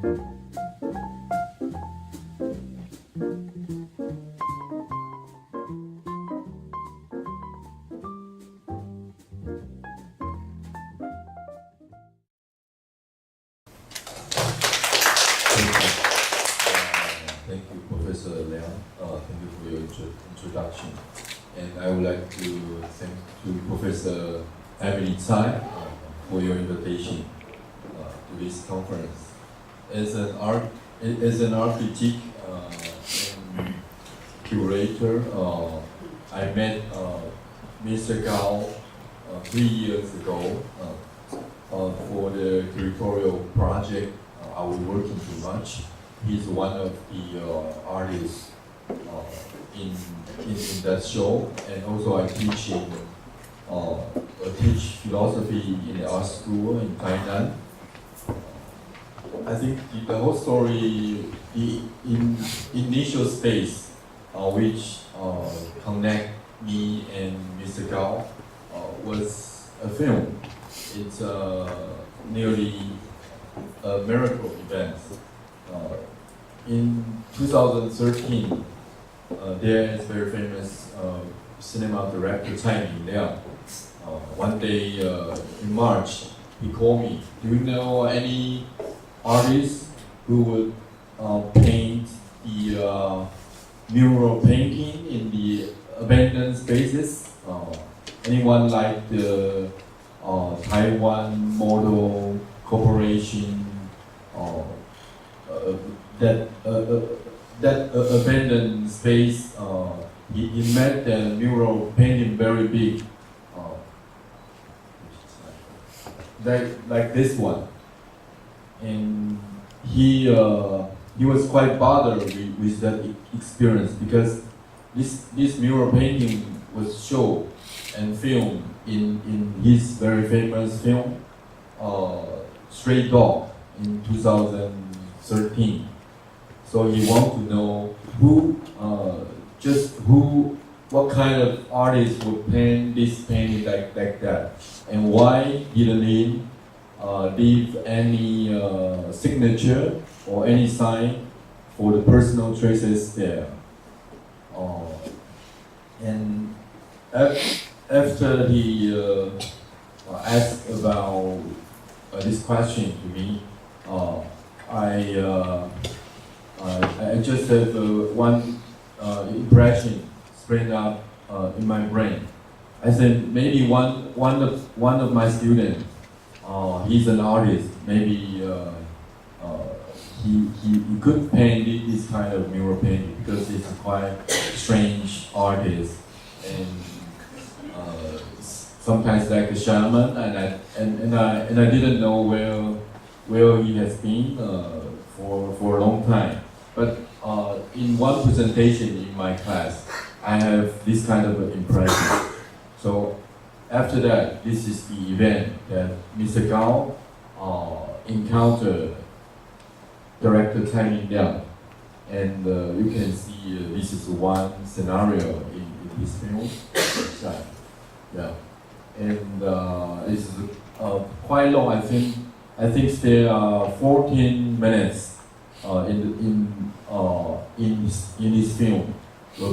Thank you, Professor Liang. Thank you for your introduction. And I would like to thank to Professor Emily Tsai for your invitation to this conference. As an art critic and curator, I met Mr. Kao 3 years ago for the curatorial project. I was working too much. He's one of the artists in that show, and also I teach philosophy in the art school in Tainan. I think the whole story, the initial space which connect me and Mr. Gao was a film. It's nearly a miracle event. In 2013, there is very famous cinema director Tainan Liang. One day in March, he called me. Do you know any artist who would paint the mural painting in the abandoned spaces? Anyone like the Taiwan Model Corporation? That abandoned space, he made the mural painting very big, like this one, and he was quite bothered with that experience, because this mural painting was shown and filmed in his very famous film, Stray Dog, in 2013. So he wanted to know what kind of artist would paint this painting like that, and why didn't he leave any signature or any sign for the personal traces there. And after he asked about this question to me, I just have one impression spring up in my brain. I said maybe one of my students, he's an artist. Maybe he could paint this kind of mural painting because he's a quite strange artist, and sometimes like a shaman. And I didn't know where he has been for a long time. But in one presentation in my class, I have this kind of impression. So after that, this is the event that Mr. Gao encountered director Tainan Liang. And you can see this is one scenario in his film. Yeah. And it's quite long. I think there are 14 minutes in this film,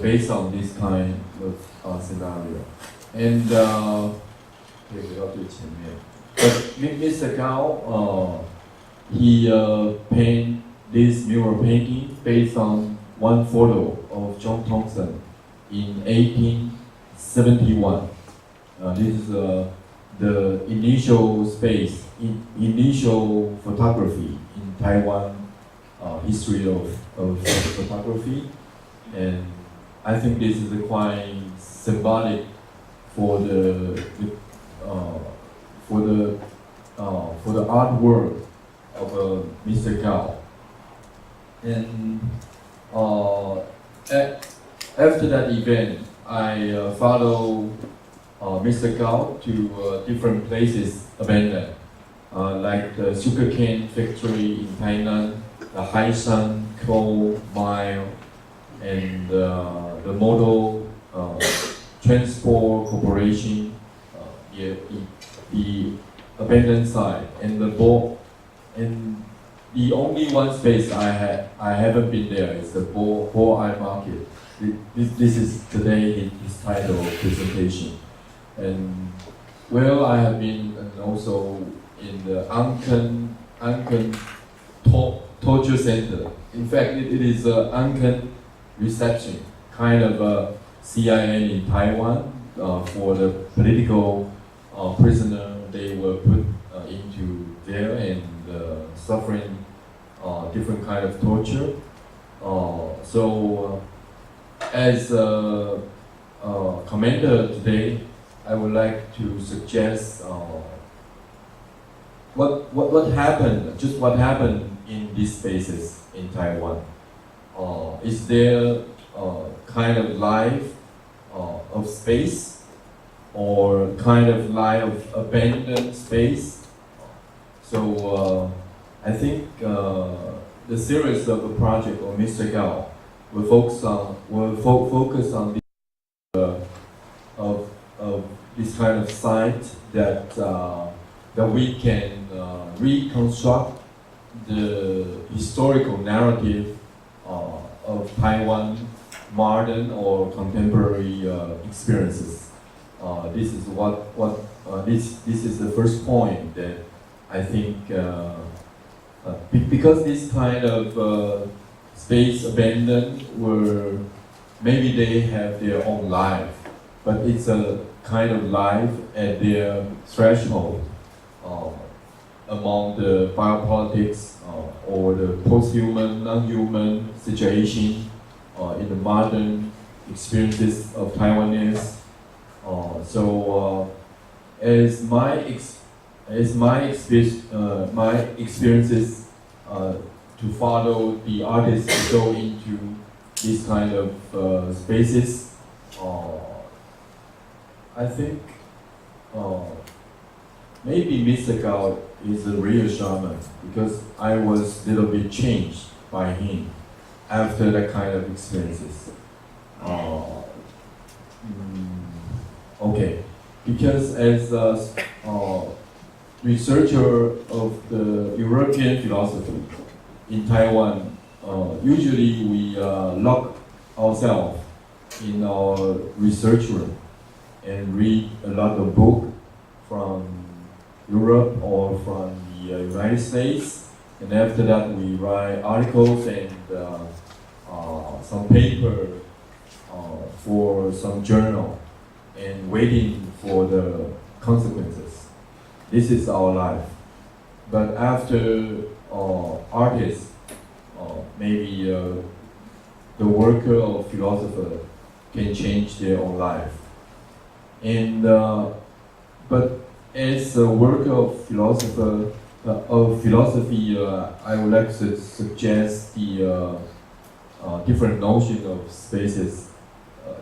based on this kind of scenario. And but Mr. Gao, he painted this mural painting based on one photo of John Thompson in 1871. This is the initial space, initial photography in Taiwan history of photography, and I think this is quite symbolic for the artwork of Mr. Gao. And after that event, I follow Mr. Gao to different places abandoned, like the sugarcane factory in Tainan, the Haishan coal mine, and the Model Transport Corporation, the abandoned site, and the only one space I haven't been there is the Bo Eye Market. This is today his title presentation, and well, I have been also in the Anken Torture Center. In fact, it is an Anken reception, kind of a CIA in Taiwan for the political prisoner. They were put into there and suffering different kind of torture. As a commander today, I would like to suggest what happened, just what happened in these spaces in Taiwan. Is there kind of life of space, or kind of life of abandoned space? So I think the series of the project of Mr. Kao will focus on the of this kind of site that we can reconstruct the historical narrative of Taiwan modern or contemporary experiences. This is this is the first point that I think because this kind of space abandoned were maybe they have their own life, but it's a kind of life at their threshold among the biopolitics or the post-human, non-human situation in the modern experiences of Taiwanese. As my experiences to follow the artists to go into these kind of spaces, I think maybe Mr. Kao is a real shaman, because I was a little bit changed by him after that kind of experiences. Okay, because as a researcher of the European philosophy in Taiwan, usually we lock ourselves in our research room and read a lot of books from Europe or from the United States, and after that we write articles and some paper for some journal, and waiting for the consequences. This is our life. But after artists, maybe the worker or philosopher can change their own life. And but as a worker of philosophy, I would like to suggest the different notion of spaces.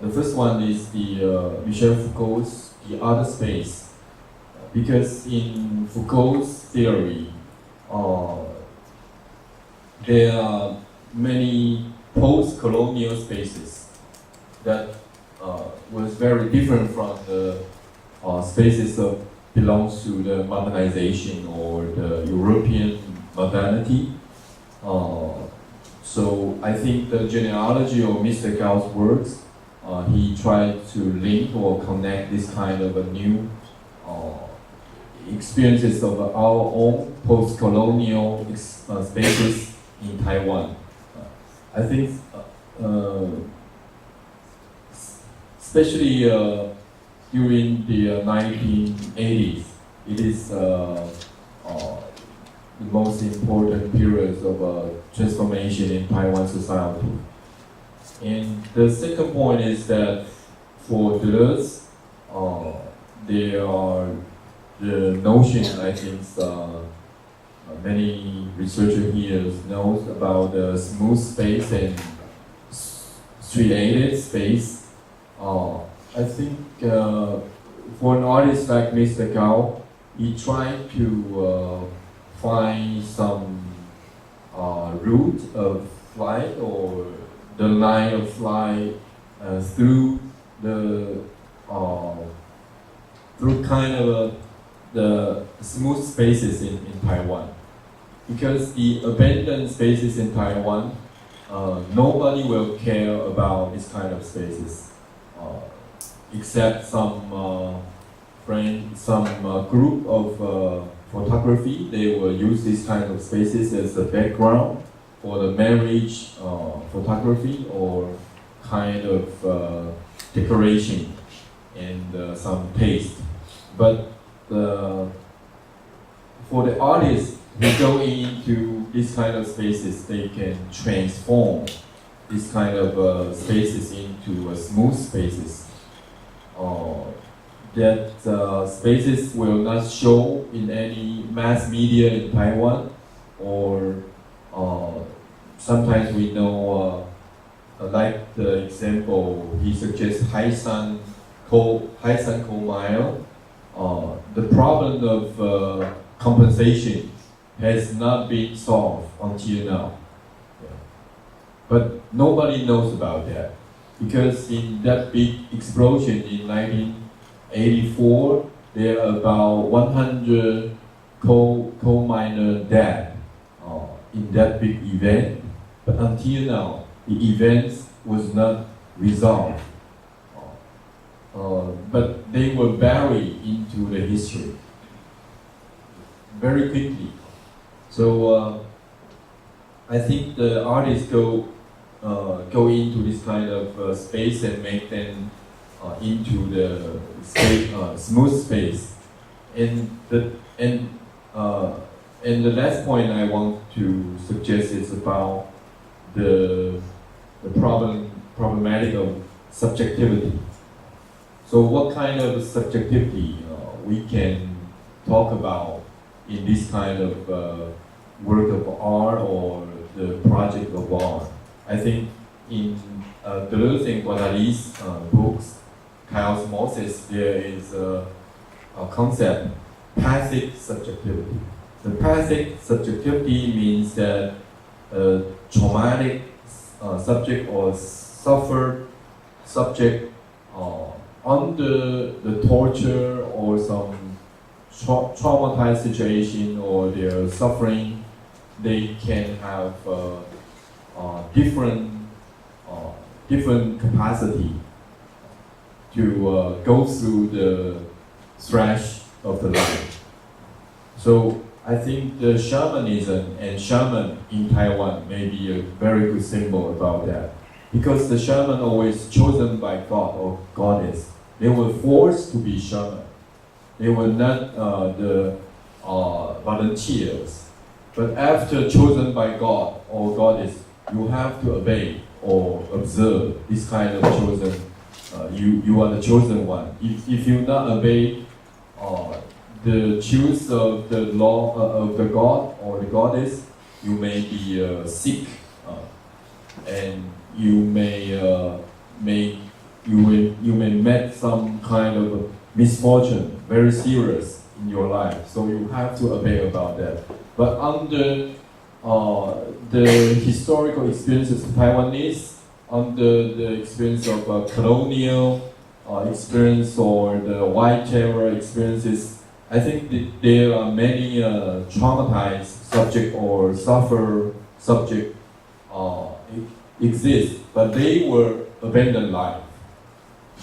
The first one is the Michel Foucault's the other space, because in Foucault's theory, there are many post-colonial spaces that was very different from the spaces that belongs to the modernization or the European modernity. So I think the genealogy of Mr. Kao's works, he tried to link or connect this kind of a new experiences of our own post-colonial spaces in Taiwan. I think, especially during the 1980s, it is the most important periods of transformation in Taiwan society. And the second point is that for Deleuze, there are the notion, I think, many researchers here knows about the smooth space and striated space. I think for an artist like Mr. Kao, he tried to find some route of flight or the line of flight through the through kind of the smooth spaces in Taiwan. because the abandoned spaces in Taiwan, nobody will care about this kind of spaces, except some group of photography. They will use these kind of spaces as a background for the marriage photography or kind of decoration and some taste. But for the artists who go into this kind of spaces, they can transform this kind of spaces into smooth spaces. That spaces will not show in any mass media in Taiwan, or sometimes we know, like the example he suggests, Taichung coal mine. The problem of compensation has not been solved until now. Yeah. But nobody knows about that, because in that big explosion in 1984, there are about 100 coal miner dead in that big event. But until now, the event was not resolved. But they were buried into the history very quickly. So I think the artists go into this kind of space and make them into the space, smooth space. And the last point I want to suggest is about the problematic of subjectivity. So what kind of subjectivity we can talk about in this kind of work of art or the project of art? I think in Deleuze and Guattari's books, Chaos Moses, there is a concept, passive subjectivity. The passive subjectivity means that a traumatic subject or suffered subject under the torture or some traumatized situation or their suffering, they can have different capacity to go through the thrash of the life. So I think the shamanism and shaman in Taiwan may be a very good symbol about that, because the shaman always chosen by God or goddess. They were forced to be shaman. They were not the volunteers. But after chosen by God or goddess, you have to obey or observe this kind of chosen. You are the chosen one. If you not obey the choice of the law of the God or the goddess, you may be sick, and you may meet some kind of misfortune, very serious in your life. So you have to obey about that. But under the historical experiences of Taiwanese, under the experience of colonial experience or the white terror experiences, I think that there are many traumatized subject or suffer subject exist, but they were abandoned life.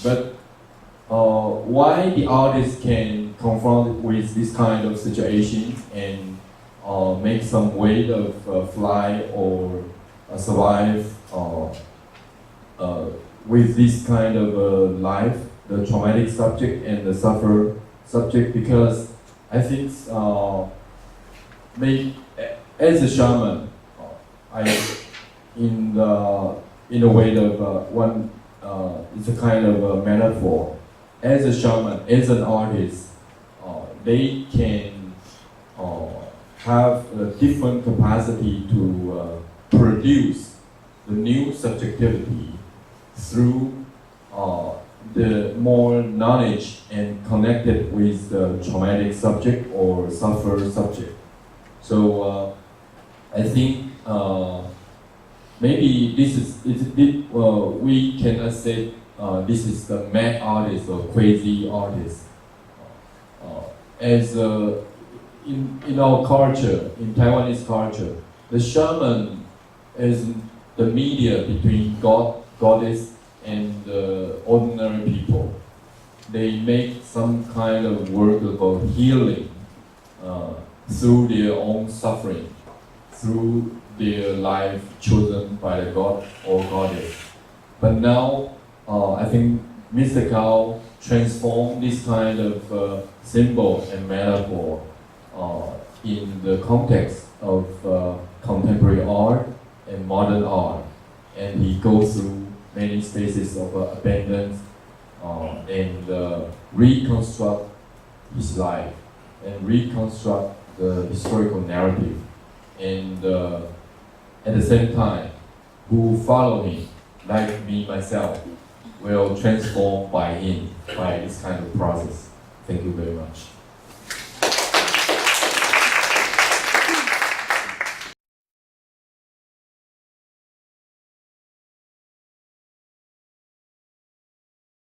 But why the artist can confront with this kind of situation and make some way of fly or survive with this kind of life, the traumatic subject and the suffer subject, because I think as a shaman, in a way of one, it's a kind of a metaphor. As a shaman, as an artist, they can have a different capacity to produce the new subjectivity through the more knowledge and connected with the traumatic subject or suffer subject. So I think maybe this is we cannot say this is the mad artist or crazy artist. As in our culture, in Taiwanese culture, the shaman is the media between God, goddess, and the ordinary people. They make some kind of work about healing through their own suffering, through their life chosen by the God or goddess. But now, I think Mr. Kao transformed this kind of symbol and metaphor in the context of contemporary art and modern art, and he goes through many spaces of abandonance and reconstruct his life and reconstruct the historical narrative, and at the same time, who follow him, like me myself, will transform by him by this kind of process. Thank you very much.